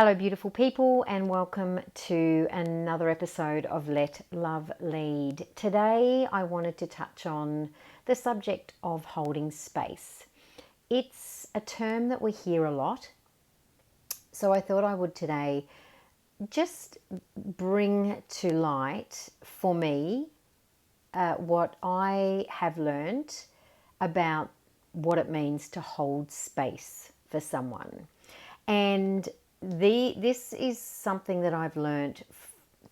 Hello, beautiful people, and welcome to another episode of Let Love Lead. Today, I wanted to touch on the subject of holding space. It's a term that we hear a lot, so I thought I would today just bring to light for me what I have learned about what it means to hold space for someone. And this is something that I've learned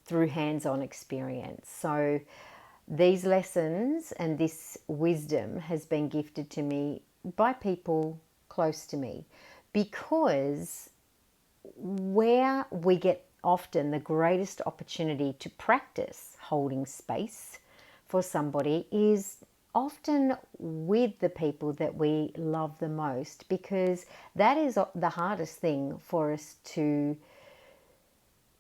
through hands-on experience. So these lessons and this wisdom has been gifted to me by people close to me, because where we get often the greatest opportunity to practice holding space for somebody is often with the people that we love the most, because that is the hardest thing for us to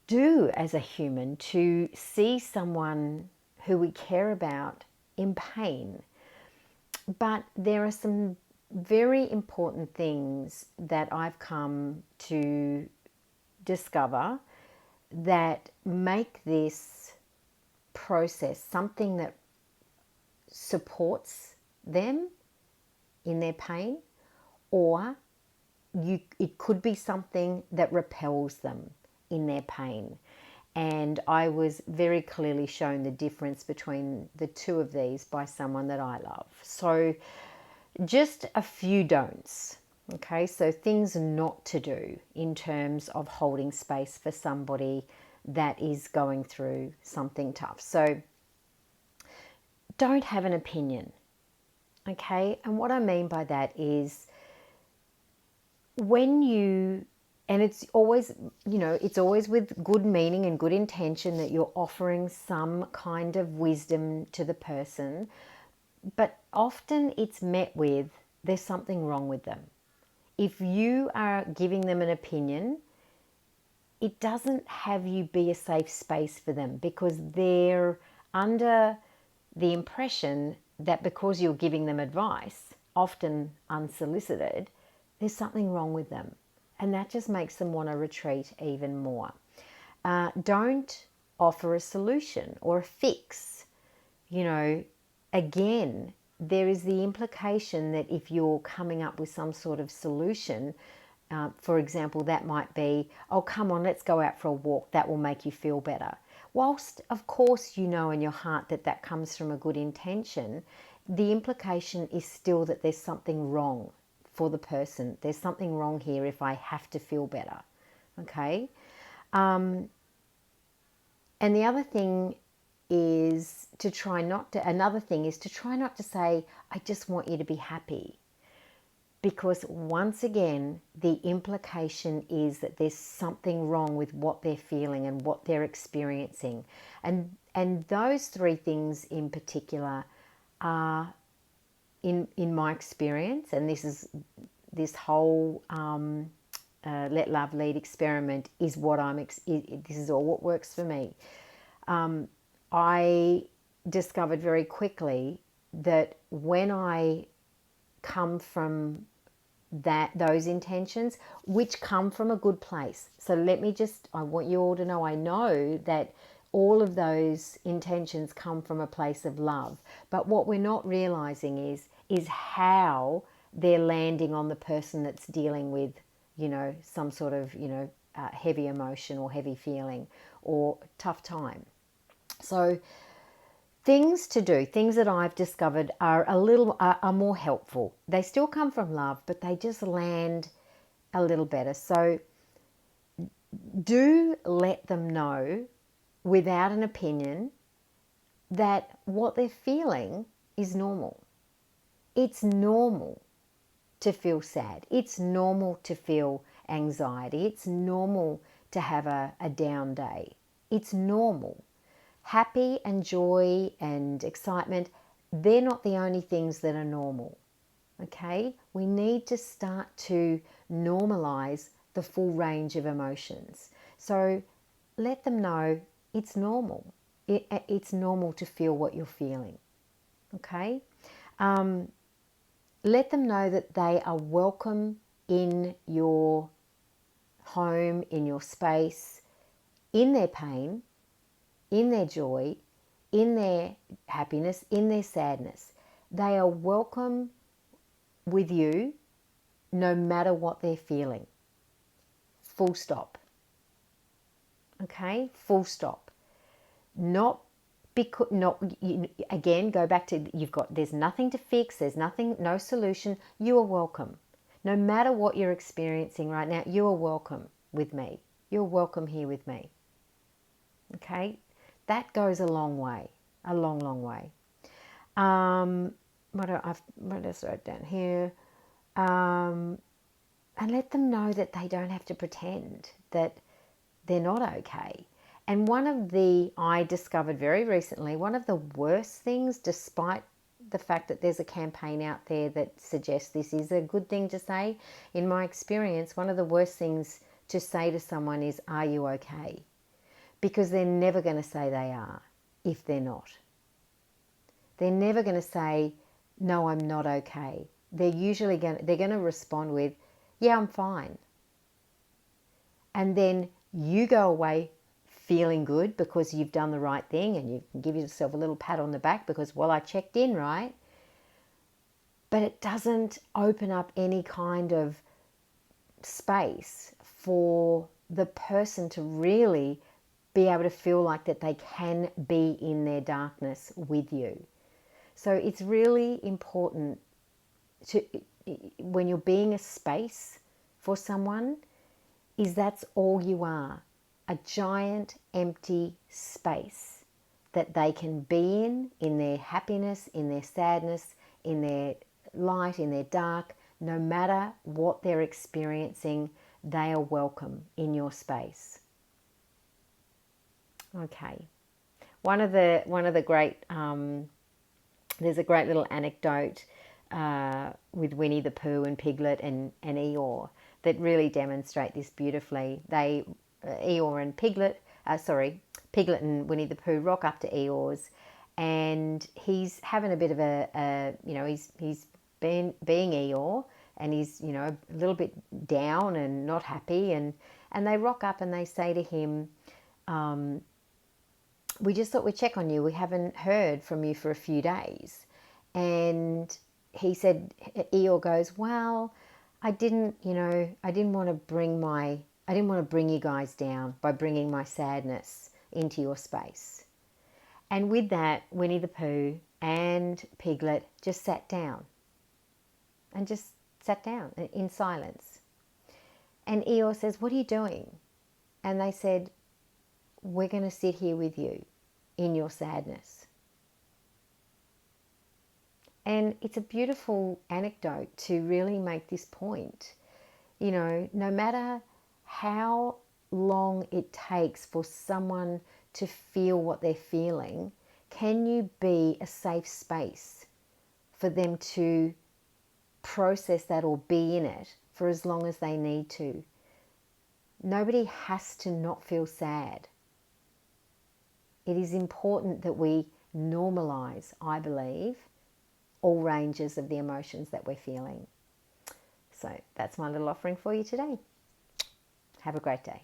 do as a human, to see someone who we care about in pain. But there are some very important things that I've come to discover that make this process something that supports them in their pain, or it could be something that repels them in their pain. And I was very clearly shown the difference between the two of these by someone that I love. So just a few don'ts. Okay, so things not to do in terms of holding space for somebody that is going through something tough. So don't have an opinion. Okay, and what I mean by that is when you, and it's always, it's always with good meaning and good intention that you're offering some kind of wisdom to the person, but often it's met with there's something wrong with them. If you are giving them an opinion, it doesn't have you be a safe space for them, because they're under the impression that because you're giving them advice, often unsolicited, there's something wrong with them. And that just makes them want to retreat even more. Don't offer a solution or a fix. Again, there is the implication that if you're coming up with some sort of solution, for example, that might be, oh, come on, let's go out for a walk. That will make you feel better. Whilst, of course, you know in your heart that that comes from a good intention, the implication is still that there's something wrong for the person. There's something wrong here if I have to feel better. Okay? And the other thing is to try not to, another thing is to try not to say, I just want you to be happy. Because once again, the implication is that there's something wrong with what they're feeling and what they're experiencing. And those three things in particular are, in my experience, and this whole Let Love Lead experiment is what this is all what works for me. I discovered very quickly that when I come from those intentions, which come from a good place. So I want you all to know, I know that all of those intentions come from a place of love. But what we're not realizing is how they're landing on the person that's dealing with, some sort of, heavy emotion or heavy feeling or tough time. So things to do, things that I've discovered are more helpful. They still come from love, but they just land a little better. So do let them know without an opinion that what they're feeling is normal. It's normal to feel sad. It's normal to feel anxiety. It's normal to have a down day. It's normal. Happy and joy and excitement, they're not the only things that are normal. Okay? We need to start to normalize the full range of emotions. So let them know it's normal. It's normal to feel what you're feeling. Okay? Let them know that they are welcome in your home in your space, in their pain, in their joy, in their happiness, in their sadness. They are welcome with you no matter what they're feeling. Full stop. Okay? Full stop. Not because, again, go back to, there's nothing to fix, there's nothing, no solution. You are welcome. No matter what you're experiencing right now, you are welcome with me. You're welcome here with me. Okay? That goes a long way. A long, long way. What else I wrote down here? And let them know that they don't have to pretend that they're not okay. And I discovered very recently, one of the worst things, despite the fact that there's a campaign out there that suggests this is a good thing to say, in my experience, one of the worst things to say to someone is, are you okay? Because they're never going to say they are if they're not. They're never going to say, no, I'm not okay. They're going to respond with, yeah, I'm fine. And then you go away feeling good because you've done the right thing, and you can give yourself a little pat on the back because, well, I checked in, right? But it doesn't open up any kind of space for the person to really be able to feel like that they can be in their darkness with you. So it's really important to, when you're being a space for someone, is that's all you are. A giant empty space that they can be in their happiness, in their sadness, in their light, in their dark. No matter what they're experiencing, they are welcome in your space. Okay. One of the great, there's a great little anecdote with Winnie the Pooh and Piglet and Eeyore that really demonstrate this beautifully. Eeyore and Piglet and Winnie the Pooh rock up to Eeyore's, and he's having a bit of he's being Eeyore, and he's, a little bit down and not happy, and they rock up and they say to him, we just thought we'd check on you. We haven't heard from you for a few days. And Eeyore goes, well, I didn't want to bring you guys down by bringing my sadness into your space. And with that, Winnie the Pooh and Piglet just sat down in silence. And Eeyore says, what are you doing? And they said, we're going to sit here with you in your sadness. And it's a beautiful anecdote to really make this point. No matter how long it takes for someone to feel what they're feeling, can you be a safe space for them to process that or be in it for as long as they need to? Nobody has to not feel sad. It is important that we normalize, I believe, all ranges of the emotions that we're feeling. So that's my little offering for you today. Have a great day.